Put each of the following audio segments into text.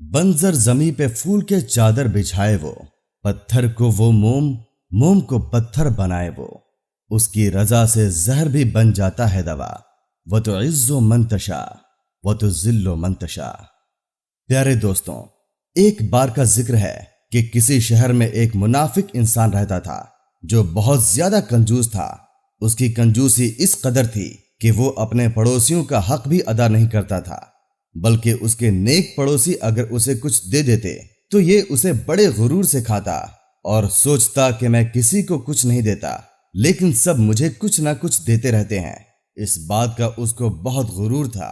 बंजर जमी पे फूल के चादर बिछाए वो, पत्थर को वो मोम, मोम को पत्थर बनाए वो, उसकी रजा से जहर भी बन जाता है दवा। वो तो इज्जो मंतशा, वो तो जिल्लो मंतशा। प्यारे दोस्तों, एक बार का जिक्र है कि किसी शहर में एक मुनाफिक इंसान रहता था जो बहुत ज्यादा कंजूस था। उसकी कंजूसी इस कदर थी कि वो अपने पड़ोसियों का हक भी अदा नहीं करता था, बल्कि उसके नेक पड़ोसी अगर उसे कुछ दे देते तो ये उसे बड़े गुरूर से खाता और सोचता कि मैं किसी को कुछ नहीं देता, लेकिन सब मुझे कुछ ना कुछ देते रहते हैं। इस बात का उसको बहुत गुरूर था।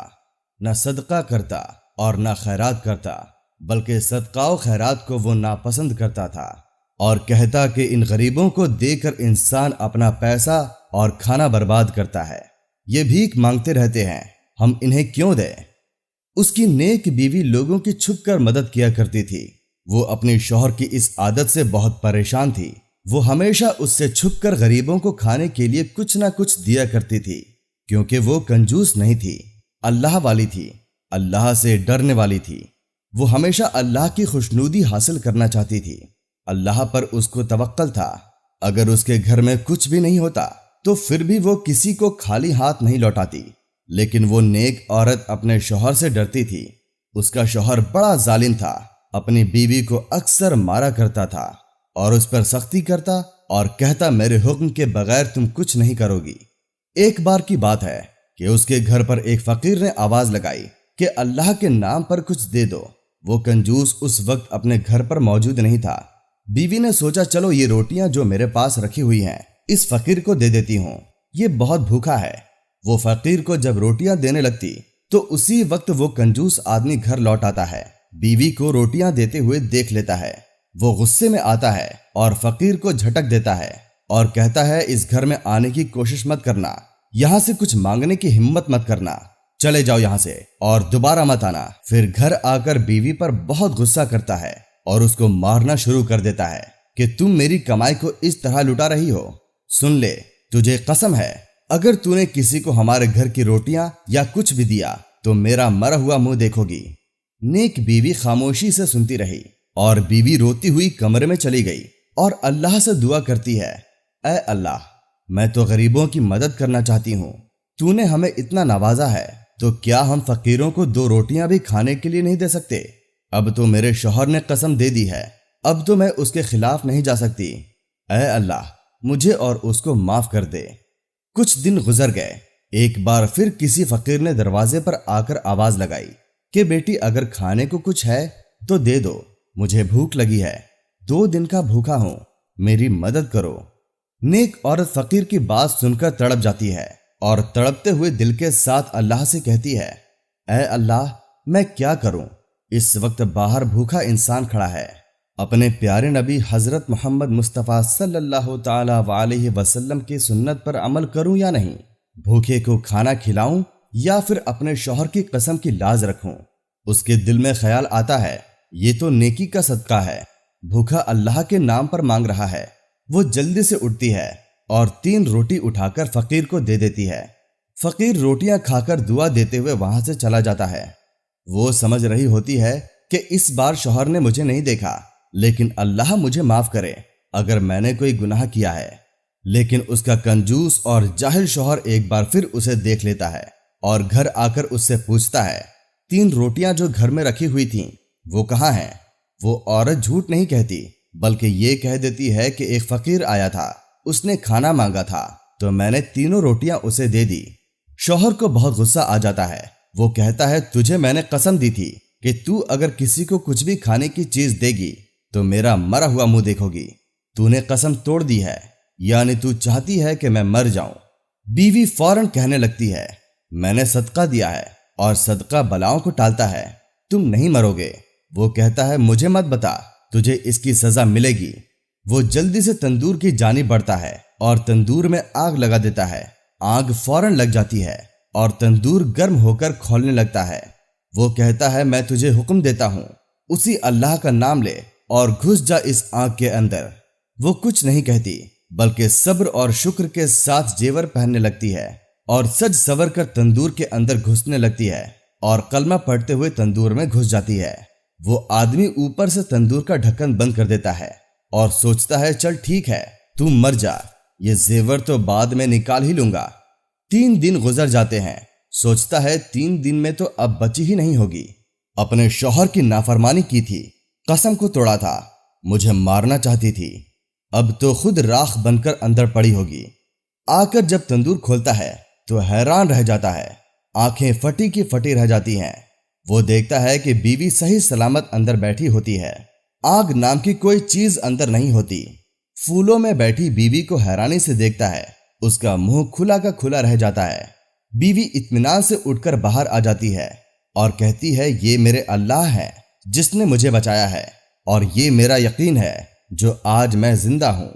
न सदका करता और न खैरात करता, बल्कि सदका और खैरात को वो नापसंद करता था और कहता कि इन गरीबों को देकर इंसान अपना पैसा और खाना बर्बाद करता है। ये भीख मांगते रहते हैं, हम इन्हें क्यों दें। उसकी नेक बीवी लोगों की छुपकर मदद किया करती थी। वो अपने शौहर की इस आदत से बहुत परेशान थी। वो हमेशा उससे छुपकर गरीबों को खाने के लिए कुछ ना कुछ दिया करती थी, क्योंकि वो कंजूस नहीं थी, अल्लाह वाली थी, अल्लाह से डरने वाली थी। वो हमेशा अल्लाह की खुशनुदी हासिल करना चाहती थी। अल्लाह पर उसको तवक्कल था। अगर उसके घर में कुछ भी नहीं होता तो फिर भी वो किसी को खाली हाथ नहीं लौटाती। लेकिन वो नेक औरत अपने शौहर से डरती थी। उसका शौहर बड़ा जालिम था, अपनी बीवी को अक्सर मारा करता था और उस पर सख्ती करता और कहता मेरे हुक्म के बगैर तुम कुछ नहीं करोगी। एक बार की बात है कि उसके घर पर एक फकीर ने आवाज लगाई कि अल्लाह के नाम पर कुछ दे दो। वो कंजूस उस वक्त अपने घर पर मौजूद नहीं था। बीवी ने सोचा चलो ये रोटियां जो मेरे पास रखी हुई हैं इस फकीर को दे देती हूँ, ये बहुत भूखा है। वो फकीर को जब रोटियां देने लगती तो उसी वक्त वो कंजूस आदमी घर लौट आता है। बीवी को रोटियां देते हुए देख लेता है। वो गुस्से में आता है और फकीर को झटक देता है और कहता है इस घर में आने की कोशिश मत करना, यहाँ से कुछ मांगने की हिम्मत मत करना, चले जाओ यहाँ से और दोबारा मत आना। फिर घर आकर बीवी पर बहुत गुस्सा करता है और उसको मारना शुरू कर देता है कि तुम मेरी कमाई को इस तरह लुटा रही हो। सुन ले, तुझे कसम है अगर तूने किसी को हमारे घर की रोटियां या कुछ भी दिया तो मेरा मरा हुआ मुंह देखोगी। नेक बीवी खामोशी से सुनती रही और बीवी रोती हुई कमरे में चली गई और अल्लाह से दुआ करती है, ऐ अल्लाह, मैं तो गरीबों की मदद करना चाहती हूँ, तूने हमें इतना नवाजा है तो क्या हम फकीरों को 2 रोटियां भी खाने के लिए नहीं दे सकते। अब तो मेरे शौहर ने कसम दे दी है, अब तो मैं उसके खिलाफ नहीं जा सकती। ऐ अल्लाह, मुझे और उसको माफ कर दे। कुछ दिन गुजर गए। एक बार फिर किसी फकीर ने दरवाजे पर आकर आवाज लगाई कि बेटी अगर खाने को कुछ है तो दे दो, मुझे भूख लगी है, 2 दिन का भूखा हूं, मेरी मदद करो। नेक औरत फकीर की बात सुनकर तड़प जाती है और तड़पते हुए दिल के साथ अल्लाह से कहती है, ऐ अल्लाह, मैं क्या करूं, इस वक्त बाहर भूखा इंसान खड़ा है। अपने प्यारे नबी हजरत मोहम्मद मुस्तफ़ा सल्लल्लाहु ताला अलैहि वसल्लम की सुन्नत पर अमल करूं या नहीं, भूखे को खाना खिलाऊं या फिर अपने शौहर की कसम की लाज रखूं। उसके दिल में ख्याल आता है ये तो नेकी का सदका है, भूखा अल्लाह के नाम पर मांग रहा है। वो जल्दी से उठती है और 3 रोटी उठाकर फकीर को दे देती है। फकीर रोटियां खाकर दुआ देते हुए वहां से चला जाता है। वो समझ रही होती है कि इस बार शौहर ने मुझे नहीं देखा, लेकिन अल्लाह मुझे माफ करे अगर मैंने कोई गुनाह किया है। लेकिन उसका कंजूस और जाहिल शौहर एक बार फिर उसे देख लेता है और घर आकर उससे पूछता है 3 रोटियां जो घर में रखी हुई थीं वो कहाँ हैं। वो औरत झूठ नहीं कहती, बल्कि ये कह देती है कि एक फकीर आया था, उसने खाना मांगा था तो मैंने 3 रोटियां उसे दे दी। शौहर को बहुत गुस्सा आ जाता है। वो कहता है तुझे मैंने कसम दी थी कि तू अगर किसी को कुछ भी खाने की चीज देगी तो मेरा मरा हुआ मुंह देखोगी। तूने कसम तोड़ दी है, यानी तू चाहती है कि मैं मर जाऊं। बीवी फौरन कहने लगती है, मैंने सदका दिया है और सदका बलाओं को टालता है, तुम नहीं मरोगे। वो कहता है मुझे मत बता, तुझे इसकी सजा मिलेगी। वो जल्दी से तंदूर की जानिब बढ़ता है और तंदूर में आग लगा देता है। आग फौरन लग जाती है और तंदूर गर्म होकर खौलने लगता है। वो कहता है मैं तुझे हुक्म देता हूँ, उसी अल्लाह का नाम ले और घुस जा इस आग के अंदर। वो कुछ नहीं कहती, बल्कि सब्र और शुक्र के साथ जेवर पहनने लगती है और सज सवर कर तंदूर के अंदर घुसने लगती है और कलमा पढ़ते हुए तंदूर में घुस जाती है। वो आदमी ऊपर से तंदूर का ढक्कन बंद कर देता है और सोचता है चल ठीक है तू मर जा, ये जेवर तो बाद में निकाल ही लूंगा। 3 दिन गुजर जाते हैं। सोचता है 3 दिन में तो अब बची ही नहीं होगी। अपने शौहर की नाफरमानी की थी, कसम को तोड़ा था, मुझे मारना चाहती थी, अब तो खुद राख बनकर अंदर पड़ी होगी। आकर जब तंदूर खोलता है तो हैरान रह जाता है, आंखें फटी की फटी रह जाती हैं। वो देखता है कि बीवी सही सलामत अंदर बैठी होती है, आग नाम की कोई चीज अंदर नहीं होती। फूलों में बैठी बीवी को हैरानी से देखता है, उसका मुंह खुला का खुला रह जाता है। बीवी इत्मीनान से उठकर बाहर आ जाती है और कहती है ये मेरे अल्लाह है जिसने मुझे बचाया है और ये मेरा यकीन है जो आज मैं जिंदा हूं।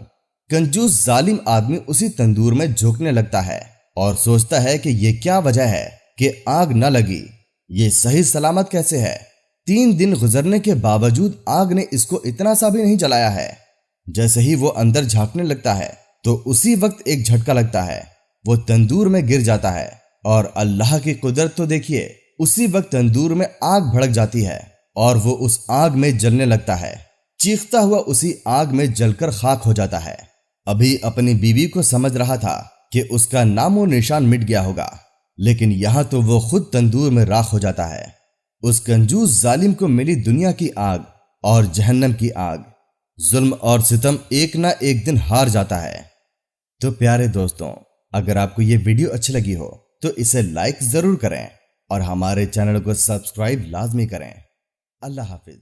कंजूस जालिम आदमी उसी तंदूर में झोंकने लगता है और सोचता है कि ये क्या वजह है कि आग न लगी, ये सही सलामत कैसे है। 3 दिन गुजरने के बावजूद आग ने इसको इतना सा भी नहीं जलाया है। जैसे ही वो अंदर झांकने लगता है तो उसी वक्त एक झटका लगता है, वो तंदूर में गिर जाता है और अल्लाह की कुदरत तो देखिए, उसी वक्त तंदूर में आग भड़क जाती है और वो उस आग में जलने लगता है। चीखता हुआ उसी आग में जलकर खाक हो जाता है। अभी अपनी बीवी को समझ रहा था कि उसका नामो निशान मिट गया होगा, लेकिन यहां तो वो खुद तंदूर में राख हो जाता है। उस कंजूस जालिम को मिली दुनिया की आग और जहन्नम की आग। जुल्म और सितम एक ना एक दिन हार जाता है। तो प्यारे दोस्तों, अगर आपको ये वीडियो अच्छी लगी हो तो इसे लाइक जरूर करें और हमारे चैनल को सब्सक्राइब लाजमी करें। अल्लाह हाफिज।